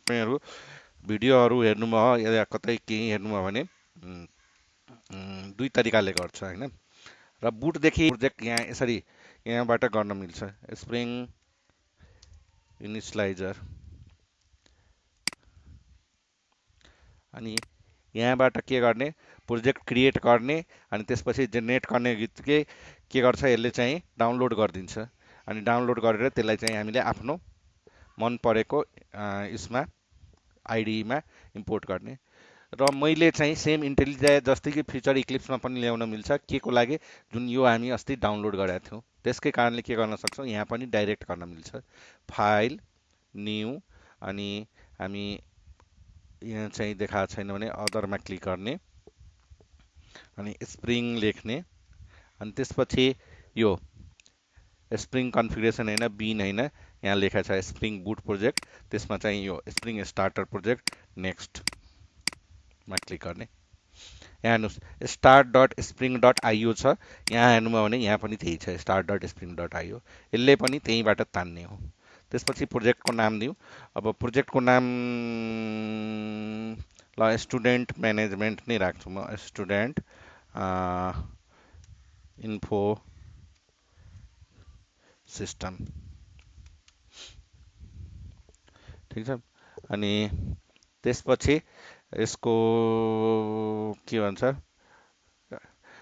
तपाईँहरू भिडियोहरू हेर्नुभयो या कतै केही हेर्नुभयो भने दुई तरिकाले गर्छ होइन। र बुटदेखि प्रोजेक्ट यहाँ यसरी यहाँबाट गर्न मिल्छ। स्प्रिङ इनिसलाइजर अनि यहाँबाट के गर्ने, प्रोजेक्ट क्रिएट गर्ने अनि त्यसपछि जेनेरेट गर्ने बित्तिकै के गर्छ, यसले चाहिँ डाउनलोड गरिदिन्छ। अनि डाउनलोड गरेर त्यसलाई चाहिँ हामीले आफ्नो मन परेको यसमा आइडीमा इम्पोर्ट गर्ने। र मैले चाहिँ सेम इन्टेलिजाय जस्तै कि फ्युचर इक्लिप्समा पनि ल्याउन मिल्छ, के को लागि, जुन यो हामी अस्ति डाउनलोड गरेका थियौँ त्यसकै कारणले के गर्न सक्छौँ, यहाँ पनि डाइरेक्ट गर्न मिल्छ। फाइल न्यू अनि हामी यहाँ चाहिँ देखाएको छैन भने अदरमा क्लिक गर्ने अनि स्प्रिङ लेख्ने अनि त्यसपछि यो स्प्रिङ कन्फिगरेसन होइन, बिन होइन, यहाँ लेखा छ स्प्रिङ बुट प्रोजेक्ट, त्यसमा चाहिँ यो स्प्रिङ स्टार्टर प्रोजेक्ट नेक्स्टमा क्लिक गर्ने। यहाँ हेर्नुहोस् start dot spring dot IO छ, यहाँ हेर्नुभयो भने यहाँ पनि त्यही छ start dot spring dot IO, यसले पनि त्यहीँबाट तान्ने हो। त्यसपछि प्रोजेक्टको नाम दिउँ। अब प्रोजेक्टको नाम ल स्टुडेन्ट म्यानेजमेन्ट नै राख्छु म, स्टुडेन्ट इन्फो सिस्टम, ठिक छ। अनि त्यसपछि यसको के भन्छ,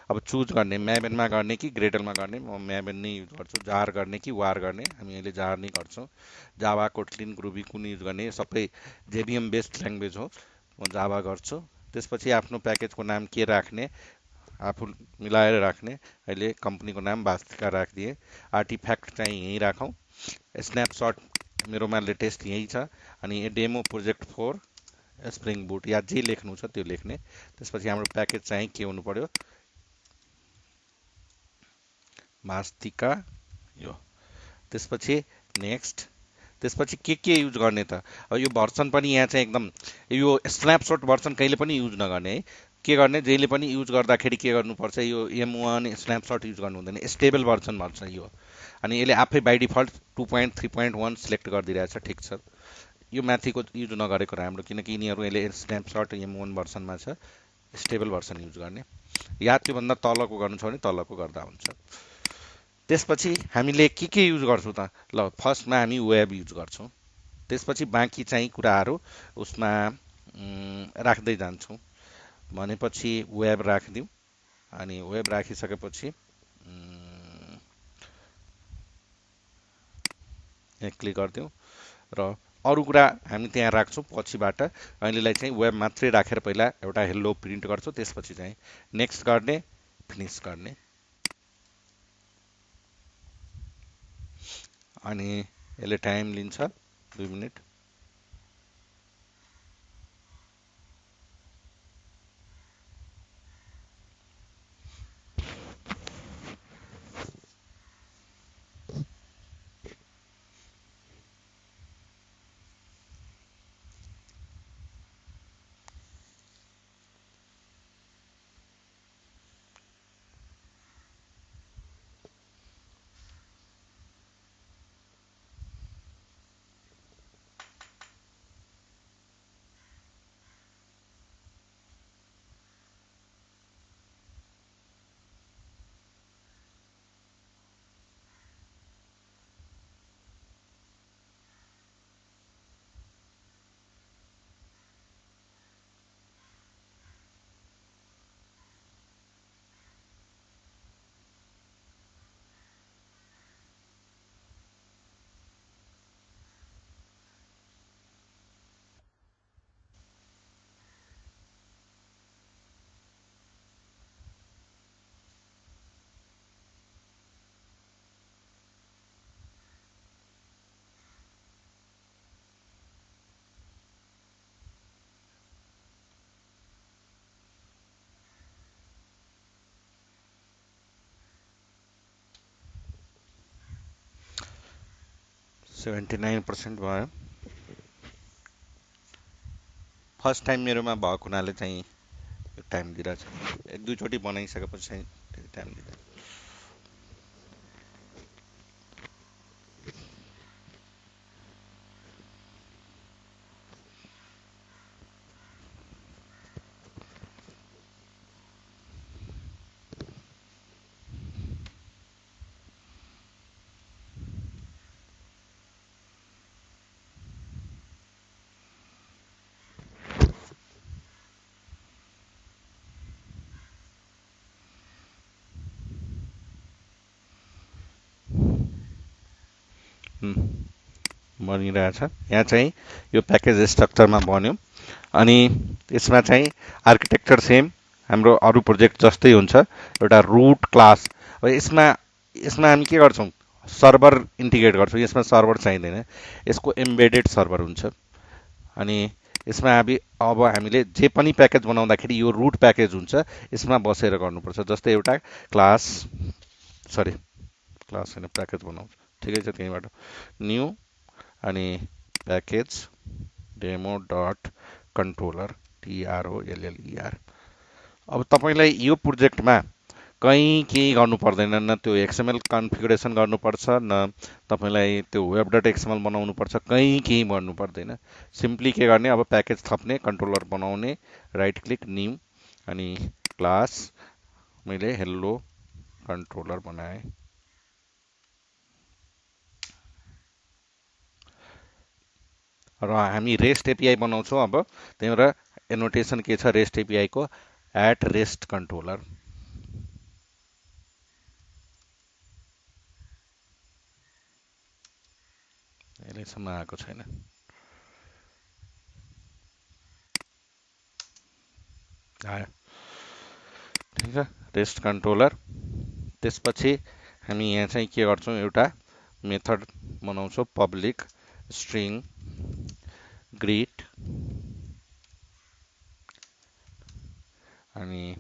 अब चुज गर्ने म्याबेनमा गर्ने कि ग्रेडलमा गर्ने, म म्याबेन नै युज गर्छु। जार गर्ने कि वार गर्ने, हामी अहिले जार नै गर्छौँ। जावा कोटलिन ग्रुबी कुन युज गर्ने, सबै जेभिएम बेस्ड ल्याङ्ग्वेज हो, म जावा गर्छु। त्यसपछि आफ्नो प्याकेजको नाम के राख्ने, आफू मिलाएर राख्ने। अहिले कम्पनीको नाम वास्तिका राखिदिएँ। आर्टिफ्याक्ट चाहिँ यहीँ राखौँ। स्न्यापसट मेरोमा लेटेस्ट यही छ। अनि डेमो प्रोजेक्ट 4 स्प्रिङ बुट या जे लेख्नु छ त्यो लेख्ने। त्यसपछि हाम्रो प्याकेज चाहिँ के हुनु पर्यो, वास्तिका यो। त्यसपछि नेक्स्ट। त्यसपछि के युज गर्ने त, अब यो भर्सन पनि यहाँ चाहिँ एकदम यो स्न्यापसट भर्सन कहिले पनि युज नगर्ने है। के गर्ने, जहिले पनि युज गर्दाखेरि के गर्नुपर्छ, यो M1 स्न्यापसट युज गर्नु हुँदैन, स्टेबल भर्सन भन्छ यो। अनि यसले आफै बाई डिफल्ट 2.3.1 सिलेक्ट गरिदिरहेछ, ठिक छ। यो माथिको युज नगरेको राम्रो, किनकि यिनीहरू यसले स्न्यापसट M1 भर्सनमा छ, स्टेबल भर्सन युज गर्ने। या त्योभन्दा तलको गर्नु छ भने तलको गर्दा हुन्छ। त्यसपछि हामीले के युज गर्छौँ त, ल फर्स्टमा हामी वेब युज गर्छौँ। त्यसपछि बाँकी चाहिँ कुराहरू उसमा राख्दै जान्छौँ। भनेपछि वेब राखिदिउँ। अनि वेब राखिसकेपछि यहाँ क्लिक गरिदिउँ र अरू कुरा हामी त्यहाँ राख्छौँ पछिबाट। अहिलेलाई चाहिँ वेब मात्रै राखेर पहिला एउटा हेलो प्रिन्ट गर्छौँ, त्यसपछि चाहिँ नेक्स्ट गर्ने, फिनिस गर्ने। अनि यसले टाइम लिन्छ 2 मिनट। सेभेन्टी 99% भयो। फर्स्ट टाइम मेरोमा भएको हुनाले चाहिँ टाइम दिइरहेछ। एक दुईचोटि बनाइसकेपछि चाहिँ टाइम दिँदैन। बनिरहेछ। यहाँ चाहिँ यो प्याकेज स्ट्रक्चरमा बन्यो अनि यसमा चाहिँ आर्किटेक्चर सेम हाम्रो अरू प्रोजेक्ट जस्तै हुन्छ। एउटा रुट क्लास। अब यसमा यसमा हामी के गर्छौँ, सर्भर इन्टिग्रेट गर्छौँ। यसमा सर्भर चाहिँदैन, यसको एम्बेडेड सर्भर हुन्छ। अनि यसमा अब हामीले जे पनि प्याकेज बनाउँदाखेरि यो रुट प्याकेज हुन्छ, यसमा बसेर गर्नुपर्छ। जस्तै एउटा क्लास सरी क्लास होइन प्याकेज बनाउँछ, ठिकै छ। त्यहीँबाट न्यू अनि package demo dot controller TROLLER। अब तपाईँलाई यो प्रोजेक्टमा कहीँ केही गर्नु पर्दैन, न त्यो एक्सएमएल कन्फिगरेसन गर्नुपर्छ, न तपाईँलाई त्यो वेब डट एक्सएमएल बनाउनु पर्छ, कहीँ केही गर्नु पर्दैन। सिम्पली के गर्ने, अब प्याकेज थप्ने, कन्ट्रोलर बनाउने, राइट क्लिक न्यू अनि क्लास मैले हेलो कन्ट्रोलर बनाएँ। र हामी रेस्ट एपिआई बनाउँछौँ। अब त्यही भएर एनोटेसन के छ रेस्ट एपिआई को, एट रेस्ट कन्ट्रोलर। अहिलेसम्म आएको छैन। आयो, ठिक छ, रेस्ट कन्ट्रोलर। त्यसपछि हामी यहाँ चाहिँ के गर्छौँ, एउटा मेथड बनाउँछौँ, पब्लिक स्ट्रिङ ग्रीट अनि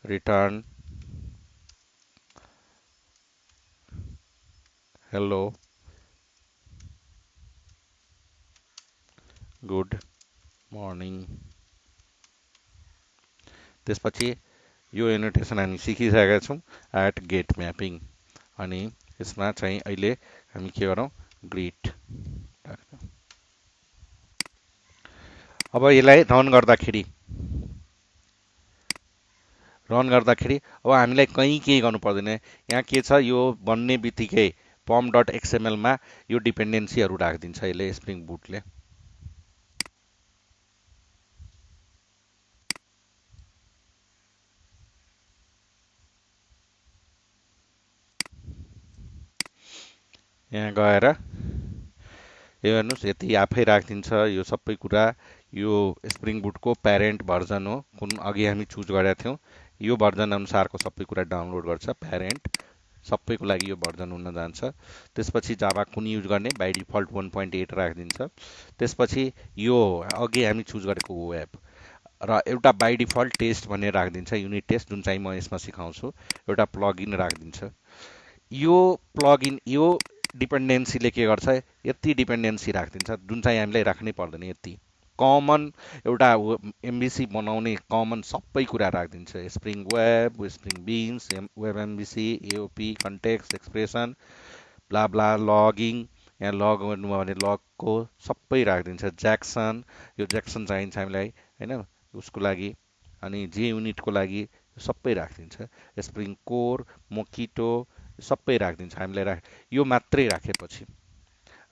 रिटर्न हेलो गुड मर्निङ। त्यसपछि यो एनोटेसन हामी सिकिसकेका छौँ, एट गेट म्यापिङ। अनि यसमा चाहिँ अहिले हामी के गरौँ, ग्रिट। अब यसलाई रन गर्दाखेरि अब हामीलाई कहीँ केही गर्नु पर्दैन। यहाँ के छ, यो बन्ने बित्तिकै पम डट एक्सएमएलमा यो डिपेन्डेन्सीहरू राखिदिन्छ यसले, स्प्रिङ बुटले। यहाँ गएर यो हेर्नुहोस्, यति आफै राखिदिन्छ यो सबै कुरा। यो स्प्रिङ बुटको प्यारेन्ट भर्जन हो, कुन अघि हामी चुज गरेका थियौँ। यो भर्जन अनुसारको सबै कुरा डाउनलोड गर्छ प्यारेन्ट, सबैको लागि यो भर्जन हुन जान्छ। त्यसपछि जावा कुन युज गर्ने, बाई डिफल्ट 1.8 राखिदिन्छ। त्यसपछि यो अघि हामी चुज गरेको वेब र एउटा बाई डिफल्ट टेस्ट भनेर राखिदिन्छ, युनिट टेस्ट, जुन चाहिँ म यसमा सिकाउँछु। एउटा प्लगइन राखिदिन्छ। यो प्लगइन यो डिपेन्डेन्सीले के गर्छ, यति डिपेन्डेन्सी राखिदिन्छ जुन चाहिँ हामीलाई राख्नै पर्दैन। यति कमन एउटा एमबिसी बनाउने कमन सबै कुरा राखिदिन्छ। Spring web, spring beans, web MVC, AOP, context expression, blah blah, logging, यहाँ लग गर्नुभयो भने लगको सबै राखिदिन्छ। ज्याक्सन, यो ज्याक्सन चाहिन्छ हामीलाई होइन, उसको लागि। अनि जे युनिटको लागि सबै राखिदिन्छ। स्प्रिङ कोर, मोकिटो सबै राखिदिन्छ हामीलाई। यो मात्रै राखेपछि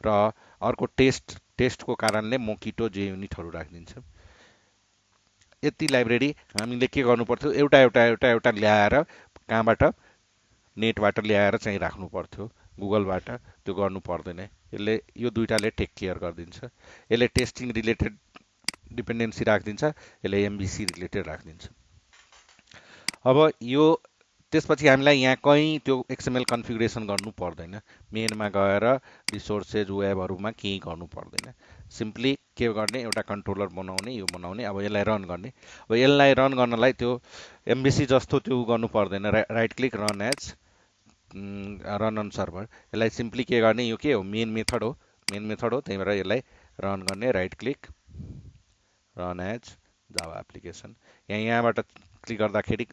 र अर्को टेस्टको कारणले मोकिटो जे युनिटहरू राखिदिन्छ। यति लाइब्रेरी हामीले के गर्नु पर्थ्यो, एउटा एउटा एउटा एउटा ल्याएर कहाँबाट, नेटबाट ल्याएर चाहिँ राख्नु पर्थ्यो, गुगलबाट त्यो गर्नु पर्दैन। यसले यो दुइटाले टेक केयर गरिदिन्छ। यसले टेस्टिङ रिलेटेड डिपेन्डेन्सी राखिदिन्छ, यसले एमबिसी रिलेटेड राखिदिन्छ। अब यो त्यसपछि हामीलाई यहाँ कहीँ त्यो एक्सएमएल कन्फिगरेसन गर्नु पर्दैन। मेनमा गएर रिसोर्सेज वेबहरूमा केही गर्नु पर्दैन। सिम्पली के गर्ने, एउटा कन्ट्रोलर बनाउने, यो बनाउने, अब यसलाई रन गर्ने। अब यसलाई रन गर्नलाई त्यो एमबिसी जस्तो त्यो गर्नु पर्दैन। Right click run as, run on server. यसलाई सिम्पली के गर्ने, यो के हो, मेन मेथड हो, त्यही भएर यसलाई रन गर्ने। Right click run as Java application. यहाँबाट क्लिक गर्दाखेरि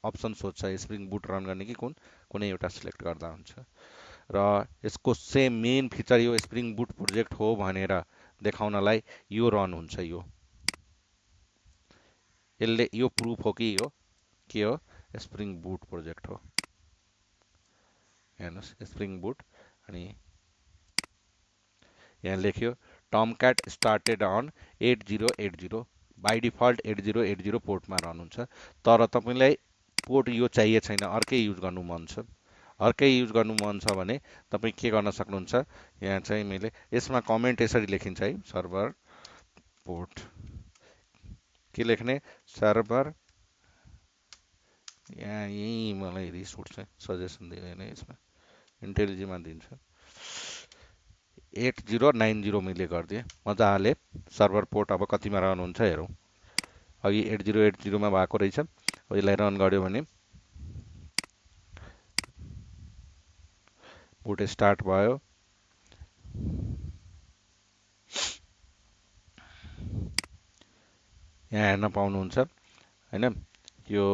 अप्सन सोध्छ स्प्रिङ बुट रन गर्ने कि कुनै एउटा सिलेक्ट गर्दा हुन्छ। र यसको सेम मेन फिचर यो स्प्रिङ बुट प्रोजेक्ट हो भनेर देखाउनलाई यो रन हुन्छ। यसले यो प्रुफ हो कि यो के हो, स्प्रिङ बुट प्रोजेक्ट हो। हेर्नुहोस्, स्प्रिङ बुट। अनि यहाँ लेख्यो Tomcat started on 8080, by default 8080 पोर्टमा रन हुन्छ। तर तपाईँलाई पोर्ट यो चाहिए छैन, अर्कै युज गर्नु मन छ, अर्कै युज गर्नु मन छ भने तपाईँ के गर्न सक्नुहुन्छ, यहाँ चाहिँ मैले यसमा कमेन्ट यसरी लेखिन्छ है, सर्भर पोर्ट के लेख्ने, सर्भर, यहाँ यहीँ मलाई रिस उठ्छ सजेसन दिँदैन यसमा, इन्टेलिजीमा दिन्छ 8090 मैले गरिदिएँ मजाले। सर्भर पोर्ट अब कतिमा रहनुहुन्छ हेरौँ, अघि 8080मा भएको रहेछ। अब यसलाई रन गर्यो भने बुट स्टार्ट भयो, यहाँ हेर्न पाउनुहुन्छ होइन, यो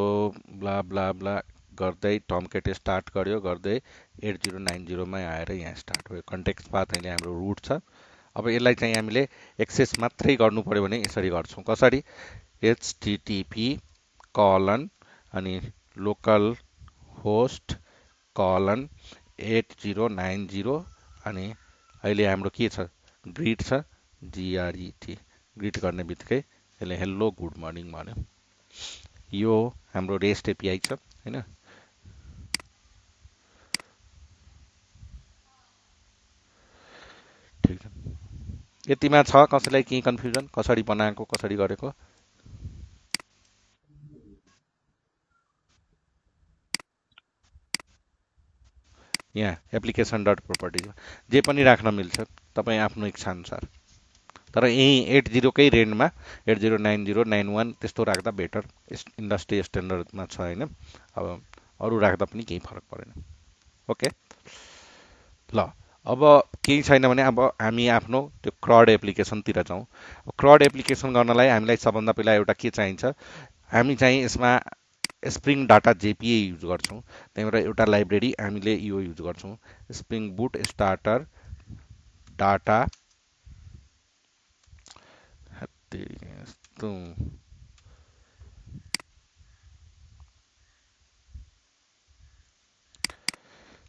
ब्ला ब्ला ब्ला गर्दै टमकेट स्टार्ट गर्यो, गर्दै 8090मा आएर यहाँ स्टार्ट भयो। कन्टेक्स्ट पाथ अहिले हाम्रो रुट छ। अब यसलाई चाहिँ हामीले एक्सेस मात्रै गर्नु पर्यो भने यसरी गर्छौँ। कसरी, http कलन अनि लोकल होस्ट कलन 8090 अनि अहिले हाम्रो के छ, ग्रिट छ, GRET, ग्रिट गर्ने बित्तिकै यसले हेलो गुड मर्निङ भन्यो। यो हाम्रो रेस्ट एपिआई छ होइन। ठिक छ, यतिमा छ। कसैलाई केही कन्फ्युजन, कसरी बनाएको, कसरी गरेको? यहाँ एप्लिकेसन डट प्रोपर्टिज जे पनि राख्न मिल्छ तपाईँ आफ्नो इच्छा अनुसार, तर यहीँ 80कै रेन्जमा 8090 91 त्यस्तो राख्दा बेटर, इन्डस्ट्री स्ट्यान्डर्डमा छ होइन। अब अरू राख्दा पनि केही फरक परेन। ओके ल, अब केही छैन भने अब हामी आफ्नो त्यो क्रड एप्लिकेसनतिर जाउँ। क्रड एप्लिकेसन गर्नलाई हामीलाई सबभन्दा पहिला एउटा के चाहिन्छ, हामी चाहिँ यसमा स्प्रिङ डाटा जेपिए युज गर्छौँ। त्यहीँबाट एउटा लाइब्रेरी हामीले यो युज गर्छौँ, स्प्रिङ बुट स्टार्टर डाटा,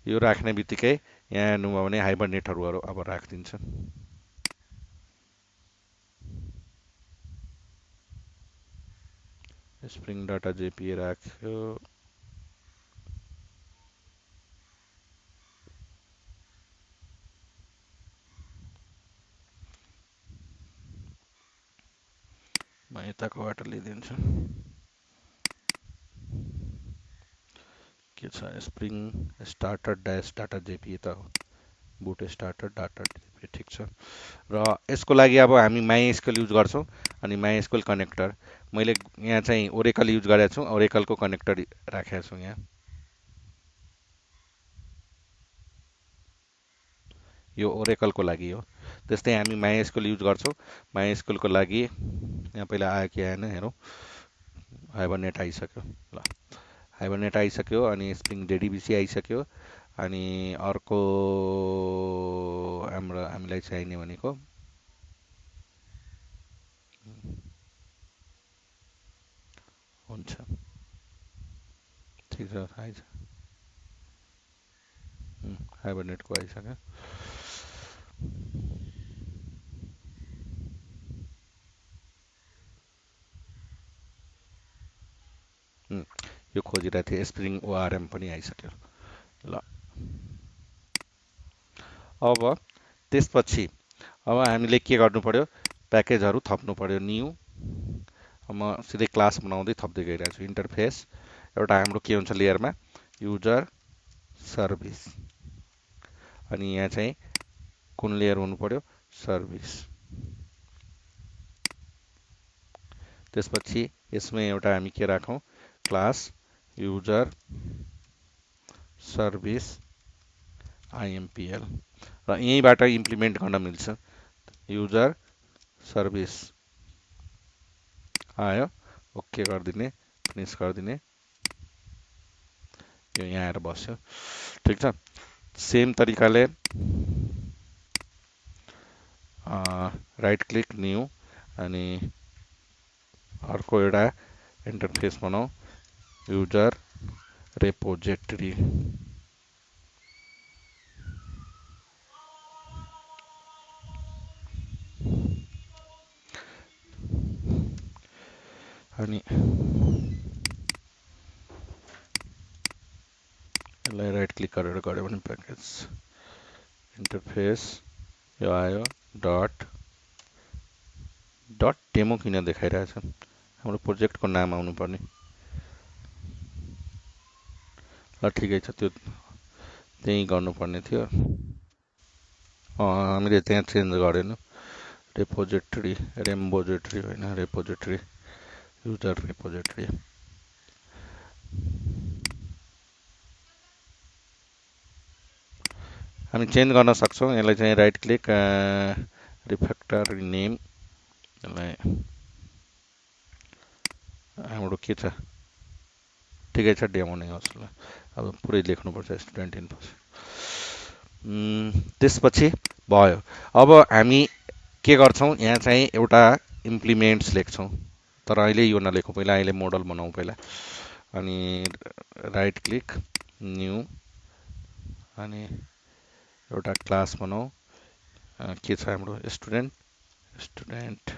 यो राख्ने बित्तिकै यहाँ हेर्नुभयो भने हाइबरनेटहरू अब राखिदिन्छ। स्प्रिङ डाटा जेपिए राख्यो, म यताकोबाट लिइदिन्छु। के छ, स्प्रिङ स्टार्टर ड्यास डाटा जेपिए त हो, बुट स्टार्टर डाटा जेपिए, ठिक छ। र यसको लागि अब हामी माइएसक्यूएल युज गर्छौँ अनि माइएसक्यूएल कनेक्टर मैले यहाँ चाहिँ ओरेकल युज गरेको छु, ओरेकलको कनेक्टर राखेको छु यहाँ। यो ओरेकलको लागि हो। त्यस्तै हामी माइएसक्यूएल युज गर्छौँ। माइएसक्यूएलको लागि यहाँ पहिला आयो कि आएन हेरौँ, हाइबरनेट आइसक्यो। ल, हाइबरनेट आइसक्यो अनि स्प्रिङ डेडिबिसी आइसक्यो अनि अर्को हामीलाई चाहिने भनेको हुन्छ, ठिक छ, आइज हाइबरनेटको आइसक्यो। यो खोजिरहेको थिएँ, स्प्रिङ ओआरएम पनि आइसक्यो। ल, अब त्यसपछि अब हामीले के गर्नु पर्यो, प्याकेजहरू थप्नु पर्यो। न्यू, म सिधै क्लास बनाउँदै थप्दै गइरहेको छु। इन्टरफेस एउटा हाम्रो के हुन्छ लेयरमा, युजर सर्भिस, अनि यहाँ चाहिँ कुन लेयर हुनु पर्यो, सर्भिस। त्यसपछि यसमै एउटा हामी के राखौँ, क्लास युजर सर्भिस आइएमपिएल, र यहीँबाट इम्प्लिमेन्ट गर्न मिल्छ। युजर सर्भिस आयो, ओके गरिदिने, फिनिस गरिदिने, यो यहाँ आएर बस्यो। ठिक छ, सेम तरिकाले राइट क्लिक न्यू अनि अर्को एउटा इन्टरफेस बनाऊ, युजर रेपोजिटरी। अनि यसलाई राइट क्लिक गरेर गऱ्यो भने प्याकेज इन्टरफेस यो आयो डट डेमो किन देखाइरहेछ हाम्रो प्रोजेक्टको नाम आउनुपर्ने ल ठिकै छ त्यो त्यही गर्नुपर्ने थियो हामीले त्यहाँ चेन्ज गरेन रेपोजिटरी होइन रेपोजिटरी युजर रेपोजिटरी हामी चेन्ज गर्न सक्छौँ यसलाई चाहिँ राइट क्लिक रिफ्याक्टर नेम यसलाई हाम्रो के छ ठिकै छ डेमो नै होस् ल अब पुरै लेख्नुपर्छ स्टुडेन्ट इन्फो त्यसपछि भयो अब हामी के गर्छौँ यहाँ चाहिँ एउटा इम्प्लिमेन्ट्स लेख्छौँ तर अहिले यो नलेखौँ पहिला अहिले मोडल बनाऊँ पहिला अनि राइट क्लिक न्यू अनि एउटा क्लास बनाऊ के छ हाम्रो स्टुडेन्ट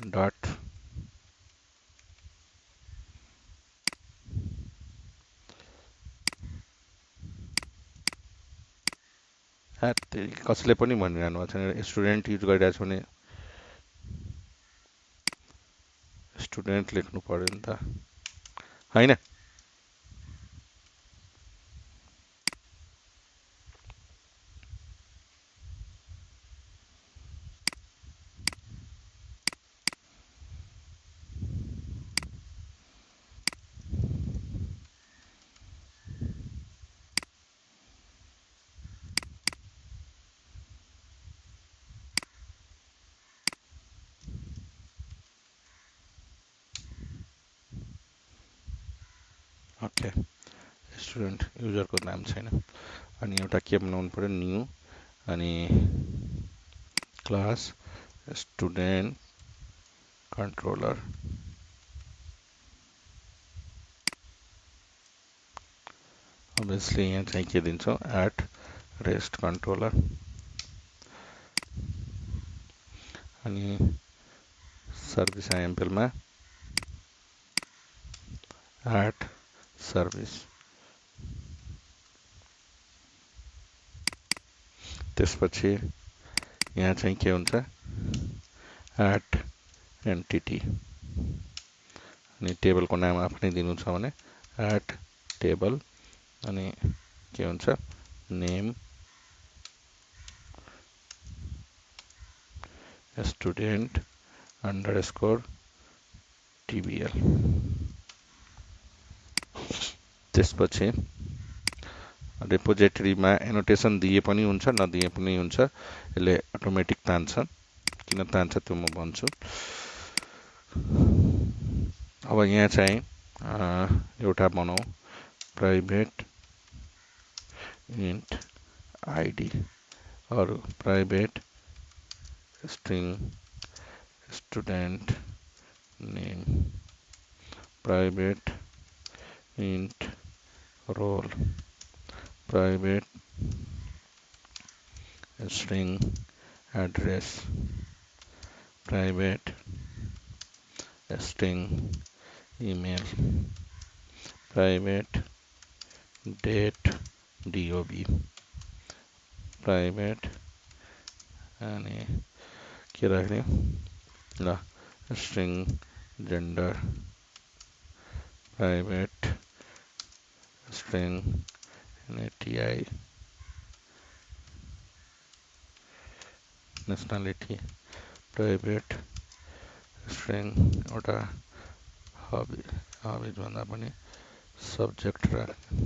डट कसैले पनि भनिरहनु भएको छैन स्टुडेन्ट युज गरिरहेको छ भने स्टुडेन्ट लेख्नु पर्यो नि त होइन ओके स्टुडेन्ट युजरको नाम छैन अनि एउटा के बनाउनु पर्यो न्यू अनि क्लास स्टुडेन्ट कन्ट्रोलर अभियसली यहाँ चाहिँ के दिन्छौँ एट रेस्ट कन्ट्रोलर अनि सर्भिस आइएमपीएलमा एट सर्भिस त्यसपछि यहाँ चाहिँ के हुन्छ एट एन्टिटी अनि टेबलको नाम आफ्नै दिनु छ भने एट टेबल अनि के हुन्छ नेम स्टुडेन्ट अन्डरस्कोर टिबिएल त्यसपछि रेपोजिटरीमा एनोटेसन दिए पनि हुन्छ नदिए पनि हुन्छ यसले अटोमेटिक तान्छ किन तान्छ त्यो म भन्छु अब यहाँ चाहिँ एउटा बनाऊ प्राइभेट इन्ट आइडी अरू private string student name private int roll private string address private string email private date dob private अनि के राख्ने ल string gender private string NATI nationality private string एउटा हबी भन्दा पनि सब्जेक्ट राख्ने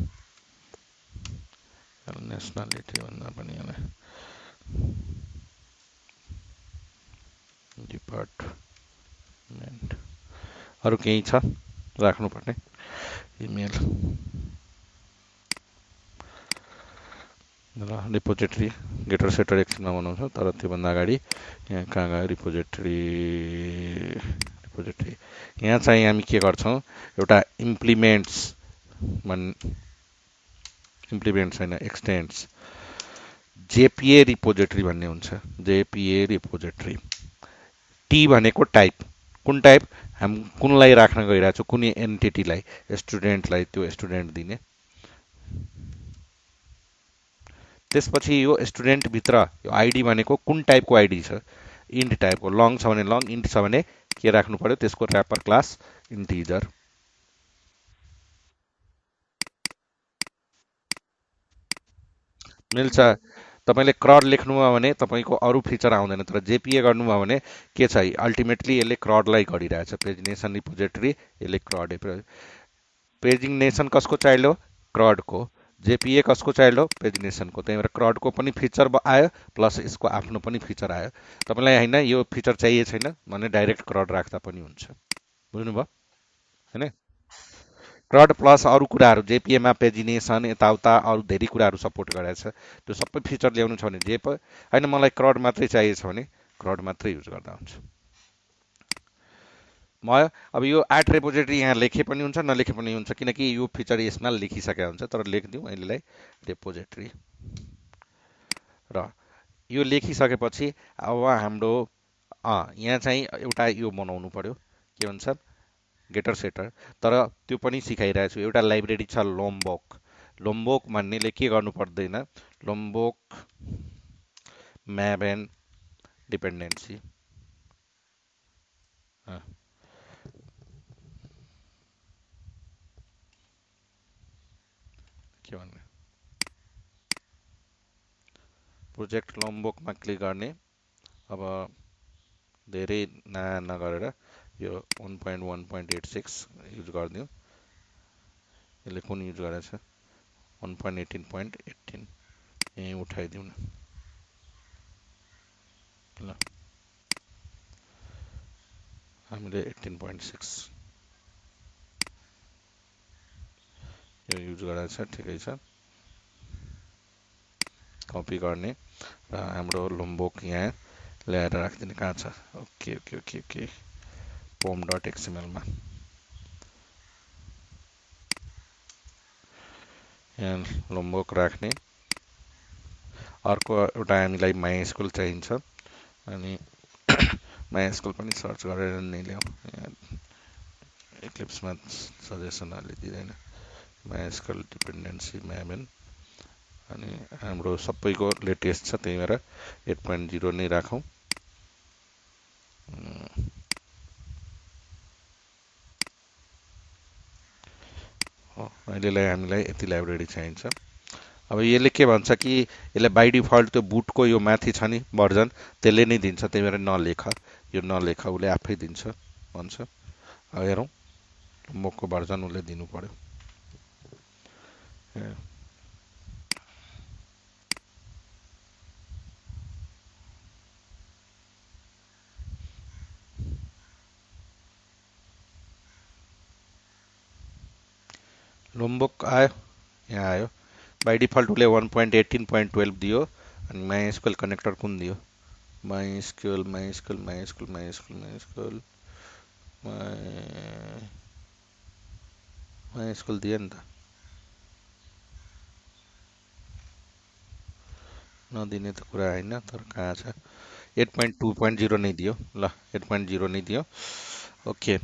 नेसनालिटी भन्दा पनि यसलाई डिपार्टमेन्ट अरू केही छ राख्नुपर्ने इमेल ल रिपोजिटरी गेटर सेटर एकछिनमा बनाउँछौँ तर त्योभन्दा अगाडि यहाँ कहाँ गयो रिपोजिटरी यहाँ चाहिँ हामी के गर्छौँ एउटा इम्प्लिमेन्ट्स होइन एक्सटेन्ड्स जेपिए रिपोजिटरी भन्ने हुन्छ जेपिए रिपोजिटरी टी भनेको टाइप कुन टाइप हाम कुनलाई राख्न गइरहेको छु, कुनै एन्टिटीलाई, स्टुडेन्टलाई त्यो स्टुडेन्ट दिने। त्यसपछि यो स्टुडेन्टभित्र यो आइडी भनेको कुन टाइपको आइडी छ, इन्ट टाइपको, लङ छ भने लङ, इन्ट छ भने के राख्नु पर्यो, त्यसको ऱ्यापर क्लास इन्टिजर। मिल्छ। तपाईँले क्रड लेख्नुभयो भने तपाईँको अरू फिचर आउँदैन, तर जेपिए गर्नुभयो भने के छ, अल्टिमेटली यसले क्रडलाई गरिरहेछ, पेजिनेसन रिपोजिटरी यसले क्रड। पेजिनेसन कसको चाइल्ड हो, क्रडको। जेपिए कसको चाइल्ड हो, पेजिनेसनको। त्यही भएर क्रडको पनि फिचर आयो, प्लस यसको आफ्नो पनि फिचर आयो। तपाईँलाई होइन यो फिचर चाहिए छैन भने डाइरेक्ट क्रड राख्दा पनि हुन्छ। बुझ्नुभयो होइन? क्रड प्लस अरू कुराहरू, जेपिएमा पेजिनेसन यताउता अरू धेरै कुराहरू सपोर्ट गरेको छ, त्यो सबै फिचर ल्याउनु छ भने जे होइन, मलाई क्रड मात्रै चाहिएको छ भने क्रड मात्रै युज गर्दा हुन्छ। म अब यो आर्ट रेपोजिटरी यहाँ लेखे पनि हुन्छ नलेखे पनि हुन्छ, किनकि यो फिचर यसमा लेखिसकेको हुन्छ, तर लेखिदिउँ अहिलेलाई रेपोजिटरी। र यो लेखिसकेपछि अब हाम्रो यहाँ चाहिँ एउटा यो बनाउनु पर्यो, के भन्छ, गेटर सेटर। तर त्यो पनि सिकाइरहेको छु। एउटा लाइब्रेरी छ लोम्बोक। लोम्बोक भन्नेले के गर्नु पर्दैन, लोम्बोक म्याप एन्ड डिपेन्डेन्सी। के भन्ने, प्रोजेक्ट लोम्बोकमा क्लिक गर्ने। अब धेरै नगरेर यो 1.1.86 युज गरिदिउँ। यसले कुन युज गरेछ, 1.18.18, यहीँ उठाइदिउँ न ल। हामीले 18.6 यो युज गरेको छ, ठिकै छ। कपी गर्ने र हाम्रो लोम्बोक यहाँ ल्याएर राखिदिने। कहाँ छ, okay okay okay okay, POM dot एक्सएमएलमा यहाँ लोम्बोक राख्ने। अर्को एउटा हामीलाई माई स्कुल चाहिन्छ, अनि माई स्कुल पनि सर्च गरेर नै ल्याउँ, इक्लिप्समा सजेसन अलि दिँदैन। माई स्कुल डिपेन्डेन्सी म्याबेन, अनि हाम्रो सबैको लेटेस्ट छ, त्यही भएर 8.0 नै राखौँ। अहिलेलाई हामीलाई यति लाइब्रेरी चाहिन्छ। अब यसले के भन्छ कि यसले बाई डिफल्ट त्यो बुटको यो माथि छ नि भर्जन, त्यसले नै दिन्छ, त्यही भएर नलेख, यो नलेख, उसले आफै दिन्छ भन्छ। अब हेरौँ, लोम्बोकको भर्जन उसले दिनु पर्यो। लोम्बोक आयो, यहाँ आयो। बाई डिफल्ट उसले 1.18.12 दियो, अनि माई स्कुल कनेक्टर कुन दियो, my school my school my school my school my school my school दियो नि त, नदिने त कुरा होइन, तर कहाँ छ, 8.2.0 नै दियो ल, 8.0 नै दियो। ओके,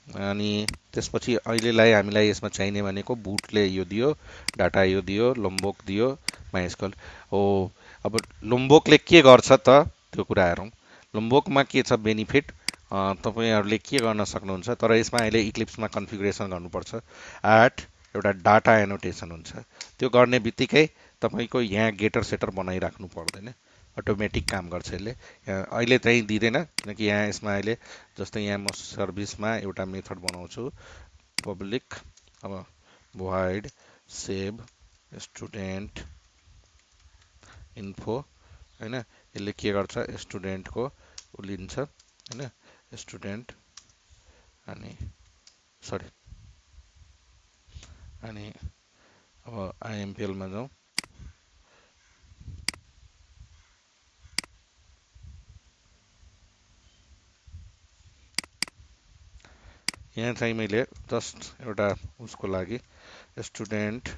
अनि त्यसपछि अहिलेलाई हामीलाई यसमा चाहिने भनेको बुटले यो दियो, डाटा यो दियो, लोम्बोक दियो, माइस्कल हो। अब लोम्बोकले के गर्छ त, त्यो कुरा हेरौँ। लोम्बोकमा के छ बेनिफिट, तपाईँहरूले के गर्न सक्नुहुन्छ, तर यसमा अहिले इक्लिप्समा कन्फिगरेसन गर्नुपर्छ। एउटा डाटा एनोटेसन हुन्छ, त्यो गर्ने बित्तिकै तपाईँको यहाँ गेटर सेटर बनाइराख्नु पर्दैन, अटोमेटिक काम गर्छ यसले। अहिले चाहिँ दिँदैन, किनकि यहाँ यसमा अहिले जस्तै यहाँ म सर्भिसमा एउटा मेथड बनाउँछु, पब्लिक, अब void सेभ स्टुडेन्ट इन्फो होइन, यसले के गर्छ, स्टुडेन्टको लिन्छ होइन, स्टुडेन्ट, अनि सरी, अनि अब आइएमपिएलमा जाउँ। यहाँ चाहिँ मैले जस्ट एउटा उसको लागि स्टुडेन्ट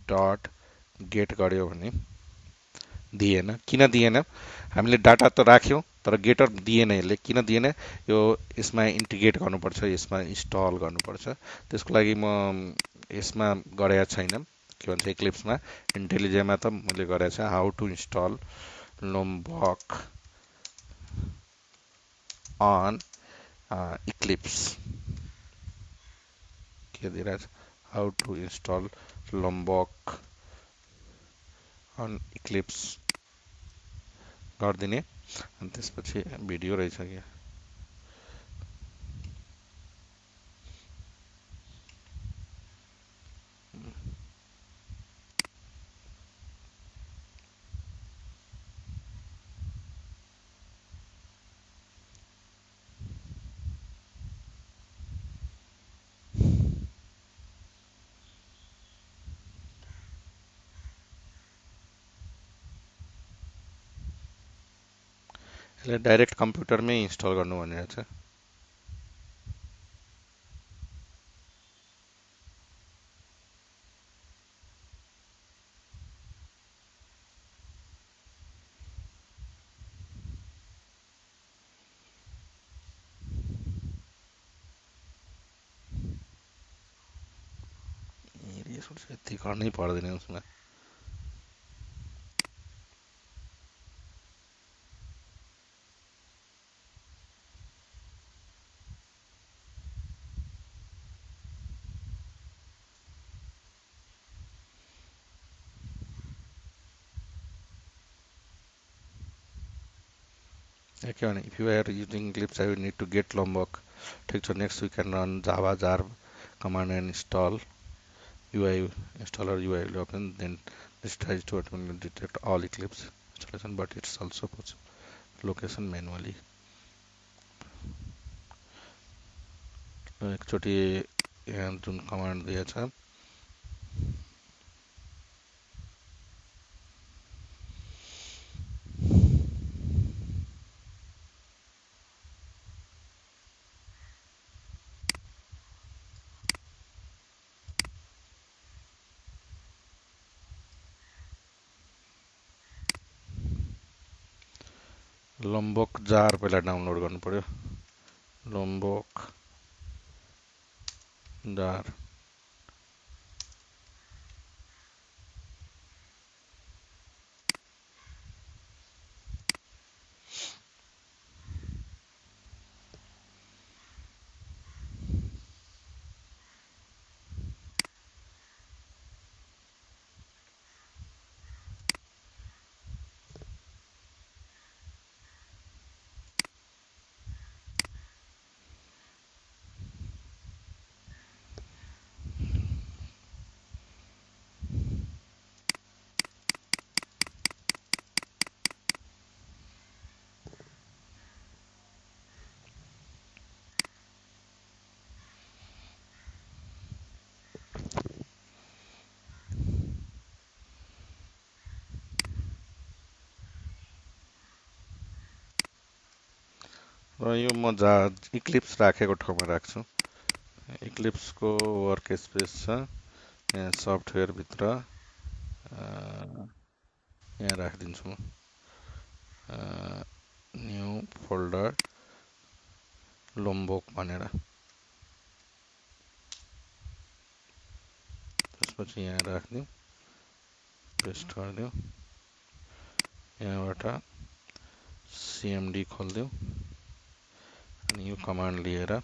डट गेट गऱ्यो भने दिएन, किन दिएन? हामीले डाटा त राख्यौँ तर गेटर दिएन, यसले किन दिएन? यो यसमा इन्टिग्रेट गर्नुपर्छ, यसमा इन्स्टल गर्नुपर्छ। त्यसको लागि म यसमा गरेका छैन, के भन्छ इक्लिप्समा। इन्टेलिजेमा त मैले गरेको छ। How to install Lombok on Eclipse, के दिइरहेछ? How to install Lombok on Eclipse गरिदिने, अनि त्यसपछि भिडियो रहेछ कि यसले डाइरेक्ट कम्प्युटरमै इन्स्टल गर्नु भनिरहेछ। यति गर्नै पर्दैन उसमा। के भने if you are using Eclipse I will need to get Lombok। ठिक छ, next we can run Java jar command and install UI installer UI will open, then this tries to automatically detect all Eclipse installation, but it's also possible location manually। एकचोटि यहाँ जुन command दिएछ Lombok जार पहिला download गर्नु पर्यो। Lombok जार र यो म इक्लिप्स राखेको ठाउँमा राख्छु। इक्लिप्सको वर्क स्पेस छ, यहाँ सफ्टवेयर भित्र यहाँ राखिदिन्छु म। न्यू फोल्डर लोम्बोक भनेर, त्यसपछि यहाँ राखिदिउँ, पेस्ट गरिदिउँ, यहाँबाट CMD खोलिदिउँ, अनि यो कमान्ड लिएर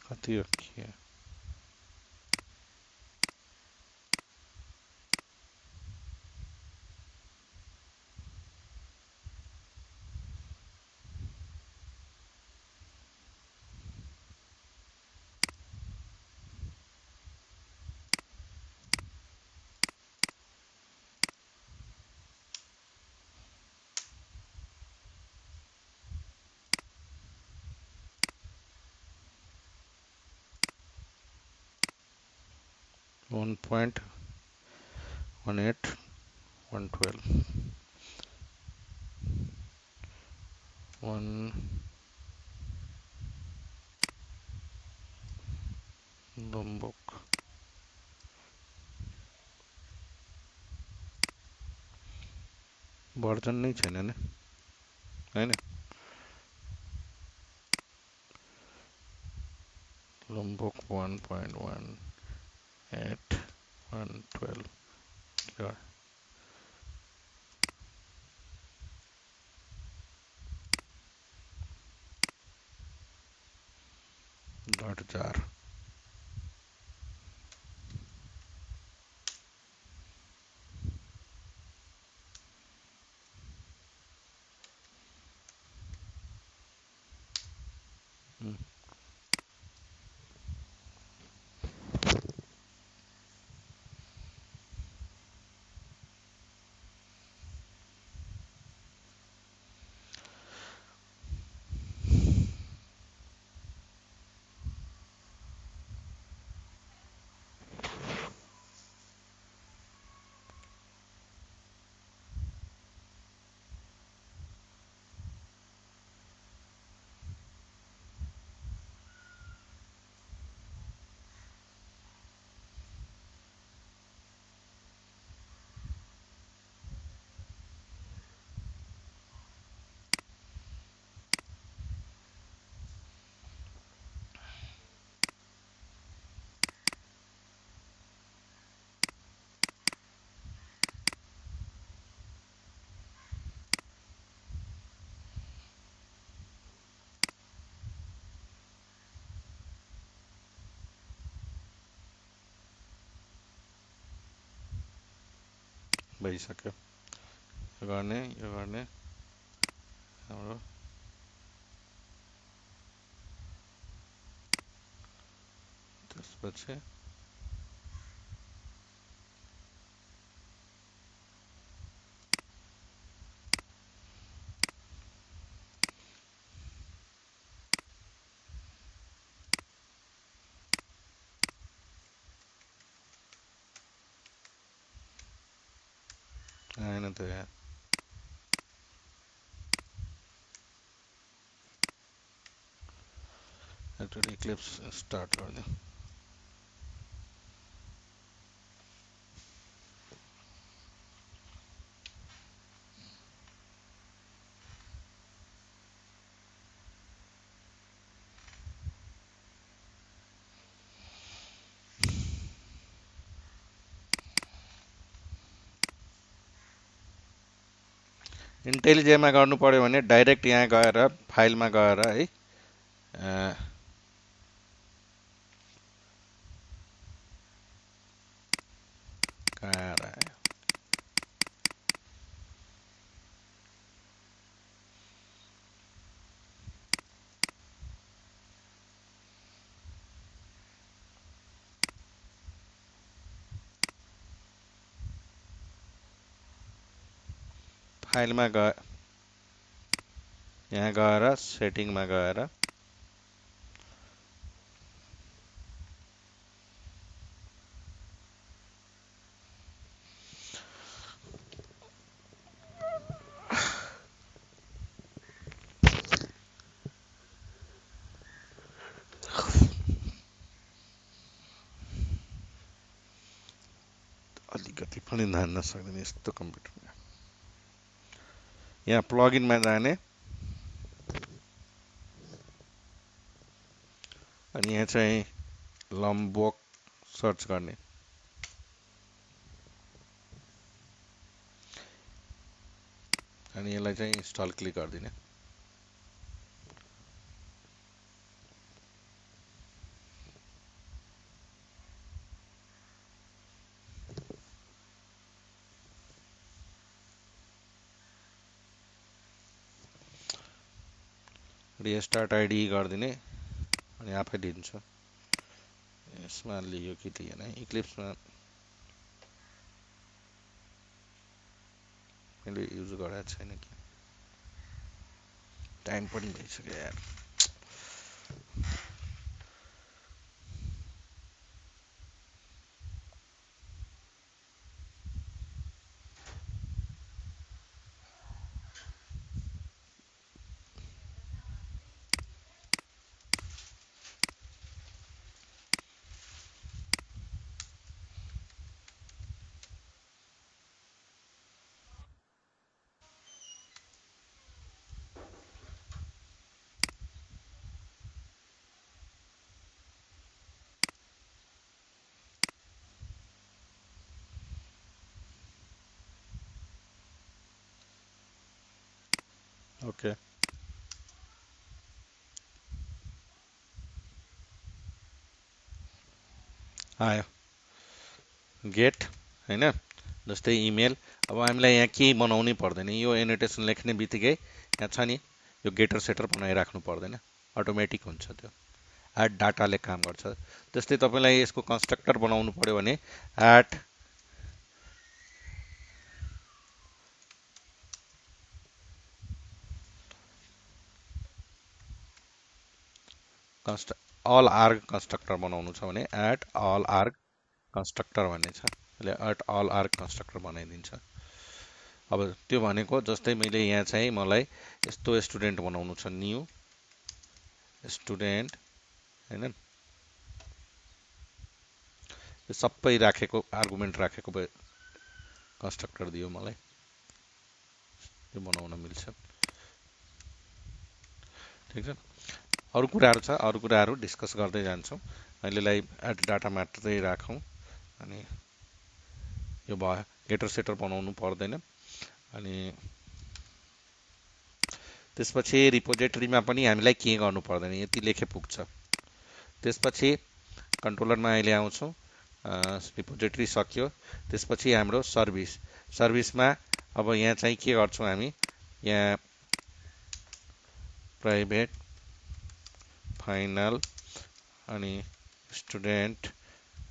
कति हो के 1.18 112 1 लोम्बोक भर्जन नै छैन नि हैन लोम्बोक 1.18 112 डट 4 भइसक्यो यो गर्ने हाम्रो त्यसपछि आएन त यार एउटा इक्लिप्स स्टार्ट गरिदिउँ इन्टेलिजेमा गर्नु पर्यो भने डाइरेक्ट यहाँ गएर फाइलमा गएर है कहाँ आयो फाइलमा गए यहाँ गएर सेटिङमा गएर अलिकति पनि धान्न सक्दैन यस्तो कम्प्युटरमा यहाँ प्लगइनमा जाने अनि यहाँ चाहिँ लम्बोक सर्च गर्ने अनि यसलाई चाहिँ इन्स्टल क्लिक गरिदिने रिस्टार्ट आइडी गरिदिने अनि आफै दिन्छ यसमा लियो कि लिएन इक्लिप्समा मैले युज गरेको छैन कि टाइम पनि भइसक्यो यार ओके आयो गेट हैन जस्तै इमेल अब हामीलाई यहाँ केही बनाउनै पर्दैन यो एनोटेसन लेख्ने बित्तिकै यहाँ छ नि यो गेटर सेटर बनाइराख्नु पर्दैन अटोमेटिक हुन्छ त्यो एड डाटाले काम गर्छ जस्तै तपाईँलाई यसको कन्स्ट्रक्टर बनाउनु पर्यो भने एड कन्स्ट अल आर्ग कन्स्ट्रक्टर बनाउनु छ भने एट अल आर्ग कन्स्ट्रक्टर भन्ने छ यसले एट अल आर्ग कन्स्ट्रक्टर बनाइदिन्छ अब त्यो भनेको जस्तै मैले यहाँ चाहिँ मलाई यस्तो स्टुडेन्ट बनाउनु छ न्यू स्टुडेन्ट हैन यो सबै राखेको आर्गुमेन्ट राखेको कन्स्ट्रक्टर दियो मलाई यो बनाउन मिल्छ ठिक छ अरू कुराहरू डिस्कस गर्दै जान्छौँ अहिलेलाई एड डाटा मात्रै राखौँ अनि यो भयो गेटर सेटर बनाउनु पर्दैन अनि त्यसपछि रिपोजिटरीमा पनि हामीलाई के गर्नु पर्दैन यति लेखे पुग्छ त्यसपछि कन्ट्रोलरमा अहिले आउँछौँ रिपोजिटरी सक्यो त्यसपछि हाम्रो सर्भिसमा अब यहाँ चाहिँ के गर्छौँ हामी यहाँ प्राइभेट फाइनल अनि स्टुडेन्ट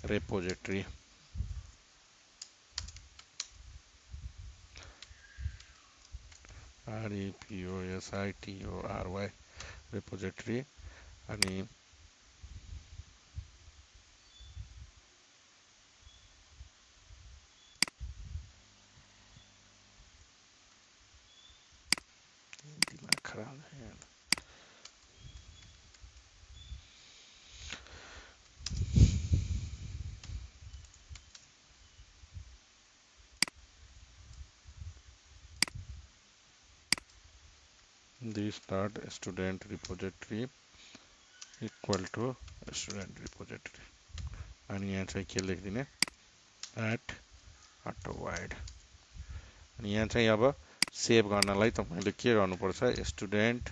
रिपोजिटरी REPOSITORY रिपोजिटरी अनि दिमाग खराब है this dot student repository equal to student repository अनि यहाँ चाहिँ के लेखिदिने एट अटोवाइड अनि यहाँ चाहिँ अब सेभ गर्नलाई तपाईँले के गर्नुपर्छ स्टुडेन्ट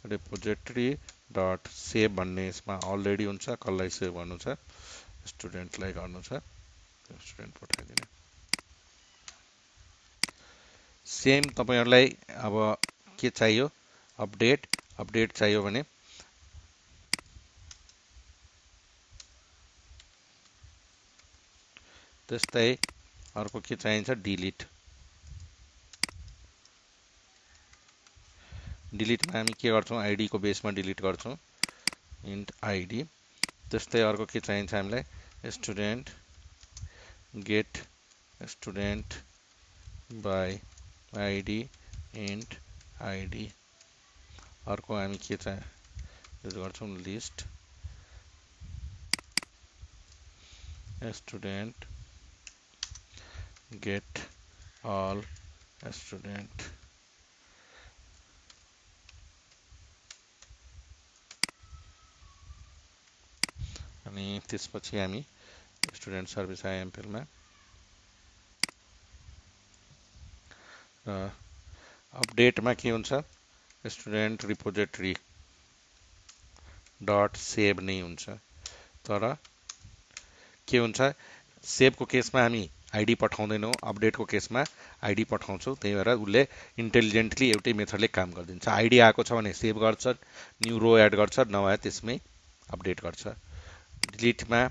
रिपोजिटरी डट सेभ भन्ने यसमा अलरेडी हुन्छ कसलाई सेभ गर्नु छ स्टुडेन्टलाई गर्नु छ स्टुडेन्ट पठाइदिने सेम तपाईँहरूलाई अब के चाहियो अपडेट चाहियो भने त्यस्तै अर्को के चाहिन्छ डिलिटमा हामी के गर्छौँ आइडीको बेसमा डिलिट गर्छौँ इन्ट आइडी त्यस्तै अर्को के चाहिन्छ हामीलाई student get student by ID int ID अर्को हामी के युज गर्छौँ list student get all student अनि त्यसपछि हामी स्टुडेन्ट सर्भिस आइएमपीएलमा अपडेटमा के हुन्छ स्टुडेन्ट रिपोजिटरी डट सेभ नै हुन्छ तर के हुन्छ सेभको केसमा हामी आइडी पठाउँदैनौँ अपडेटको केसमा आइडी पठाउँछौँ त्यही भएर उसले इन्टेलिजेन्टली एउटै मेथडले काम गरिदिन्छ आइडी आएको छ भने सेभ गर्छ न्यू रो एड गर्छ नभए त्यसमै अपडेट गर्छ डिलिटमा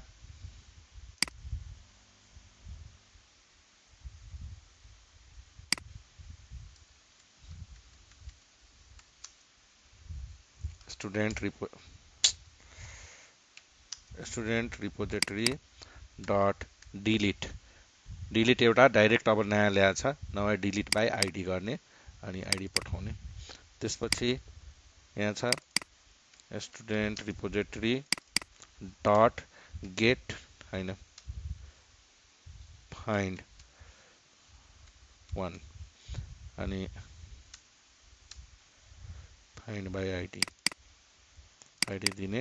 स्टुडेन्ट रिपोजिटरी डट डिलिट एउटा डाइरेक्ट अब नयाँ ल्याएको छ नभए डिलिट बाई आइडी गर्ने अनि आइडी पठाउने त्यसपछि यहाँ छ स्टुडेन्ट रिपोजिटरी डट गेट होइन फाइन्ड वान अनि फाइन्ड बाई आइडी दिने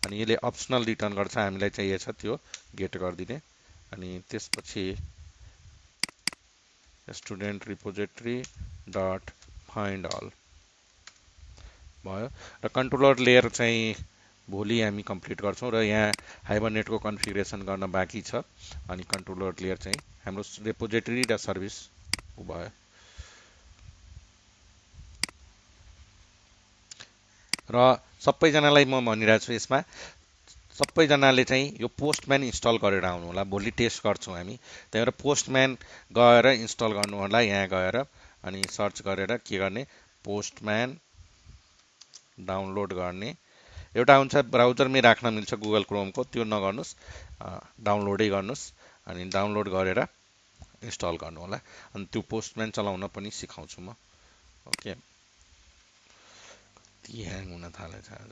अनि यसले अप्सनल रिटर्न गर्छ हामीलाई चाहिएको छ त्यो गेट गरिदिने अनि त्यसपछि student repository dot find all भयो। र कन्ट्रोलर लेयर चाहिँ भोलि हामी कम्प्लिट गर्छौँ र यहाँ हाइबरनेटको कन्फिगरेसन गर्न बाँकी छ। अनि कन्ट्रोलर लेयर चाहिँ हाम्रो रेपोजिटरी र सर्भिस भयो। र सबैजनालाई म भनिरहेको छु यसमा सबैजनाले चाहिँ यो पोस्टम्यान इन्स्टल गरेर आउनु होला। भोलि टेस्ट गर्छौँ हामी, त्यही भएर पोस्टम्यान गएर इन्स्टल गर्नु होला। यहाँ गएर अनि सर्च गरेर के गर्ने, पोस्टम्यान डाउनलोड गर्ने। एउटा हुन्छ ब्राउजरमै राख्न मिल्छ गुगल क्रोमको, त्यो नगर्नुहोस्, डाउनलोडै गर्नुहोस्। अनि डाउनलोड गरेर इन्स्टल गर्नु होला। अनि त्यो पोस्टम्यान चलाउन पनि सिकाउँछु म। ओके, ह्याङ हुन थालेछ आज।